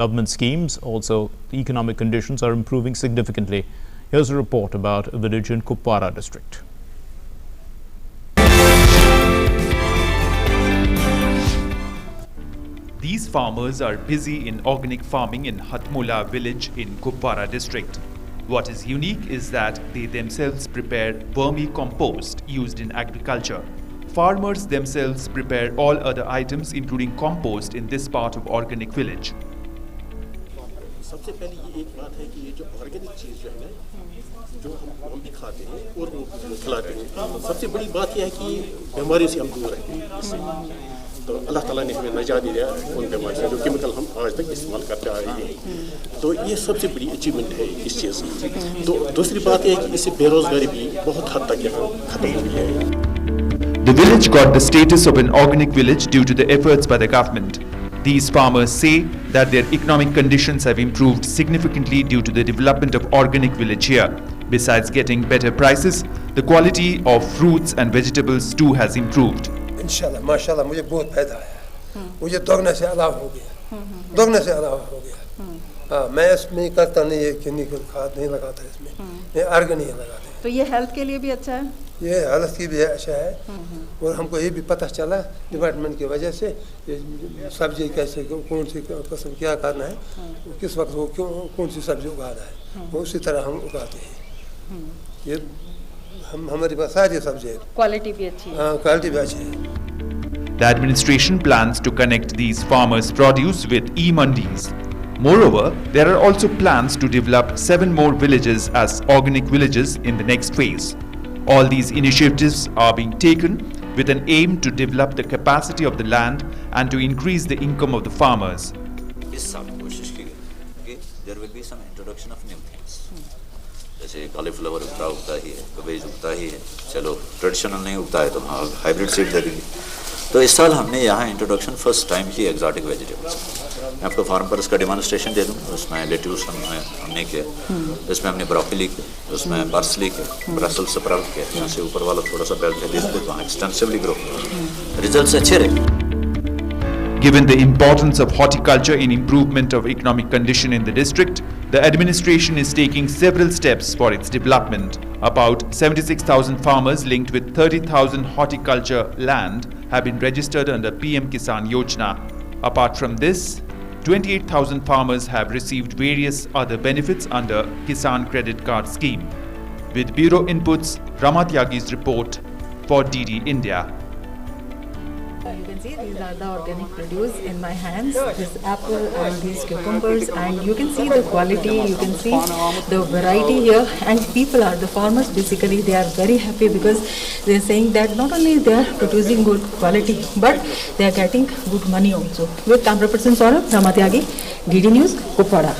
Government schemes, also the economic conditions are improving significantly. Here's a report about a village in Kupwara district. These farmers are busy in organic farming in Hatmola village in Kupwara district. What is unique is that they themselves prepare vermicompost used in agriculture. Farmers themselves prepare all other items including compost in this part of organic village. सबसे पहले ये एक बात है कि ये जो organic चीज़ जो है ना, जो हम भी खाते हैं और खिलाते हैं, सबसे बड़ी बात यह है कि बीमारियों से हम दूर रहें। तो अल्लाह ताला ने हमें नजात दिया उन बीमारियों से जो केमिकल हम आज तक इस्तेमाल करते आ रहे हैं। तो ये सबसे बड़ी अचीवमेंट है इस चीज़ की। तो दूसरी बात यह है कि इससे बेरोजगारी भी बहुत हद तक यहाँ खत्म हुई है। The village got the status of an organic village due to the efforts by the government. These farmers say that their economic conditions have improved significantly due to the development of organic village here. Besides getting better prices, the quality of fruits and vegetables too has improved. इंशाल्लाह माशाल्लाह मुझे बहुत फायदा आया, मुझे दोगुना से अलावा हो गया, दोगुना से अलावा हो गया। हाँ, मैं इसमें करता नहीं है, केमिकल खाद नहीं लगाता इसमें, मैं ऑर्गेनिक लगाता है। तो ये हेल्थ के लिए भी अच्छा है? ये हेल्थ की भी अच्छा है और हमको ये भी पता चला डिपार्टमेंट की वजह से सब्जी कैसे कौन सी किस्म क्या करना है, किस वक्त वो कौन सी सब्जी उगाना है, वो उसी तरह हम उगाते हैं। ये हमारे पास सारी सब्जी है, क्वालिटी भी अच्छी है। हाँ, क्वालिटी भी अच्छी है। The administration plans to connect these farmers' produce with e-mandis. Moreover, there are also plans to develop 7 more villages as organic villages in the next phase. All these initiatives are being taken with an aim to develop the capacity of the land and to increase the income of the farmers. इस साल कोशिश की गई कि there will be some introduction of new things. जैसे cauliflower उगता ही है, कबेज उगता ही है, चलो ट्रेडिशनल नहीं उगता है तो हाँ हाइब्रिड सीड दे देंगे। तो इस साल हमने यहाँ इंट्रोडक्शन फर्स्ट टाइम की एक्जॉटिक वेजिटेबल्स। मैं आपको फार्म पर इसका डेमोन्स्ट्रेशन दे दूँ। उसमें लेट्यूस हमने किया, इसमें हमने ब्रोकली किया, उसमें पार्सली किया, ब्रसल स्प्राउट किया, यहाँ से ऊपर वाला थोड़ा सा बेल्ट है तो वहाँ एक्सटेंसिवली ग्रो किया, रिजल्ट्स अच्छे रहे। Given the importance of horticulture in improvement of economic condition in the district, the administration is taking several steps for its development. About 76,000 farmers linked with 30,000 horticulture land have been registered under PM Kisan Yojana. Apart from this, 28,000 farmers have received various other benefits under Kisan Credit Card Scheme. With Bureau Inputs, Ramatyagi's report for DD India. You can see these are the organic produce in my hands, this apple and these cucumbers, and you can see the quality, you can see the variety here, and people are, the farmers basically, they are very happy because they are saying that not only they are producing good quality, but they are getting good money also. With camera person Saurabh, Ramatyagi, DD News, Kupwara.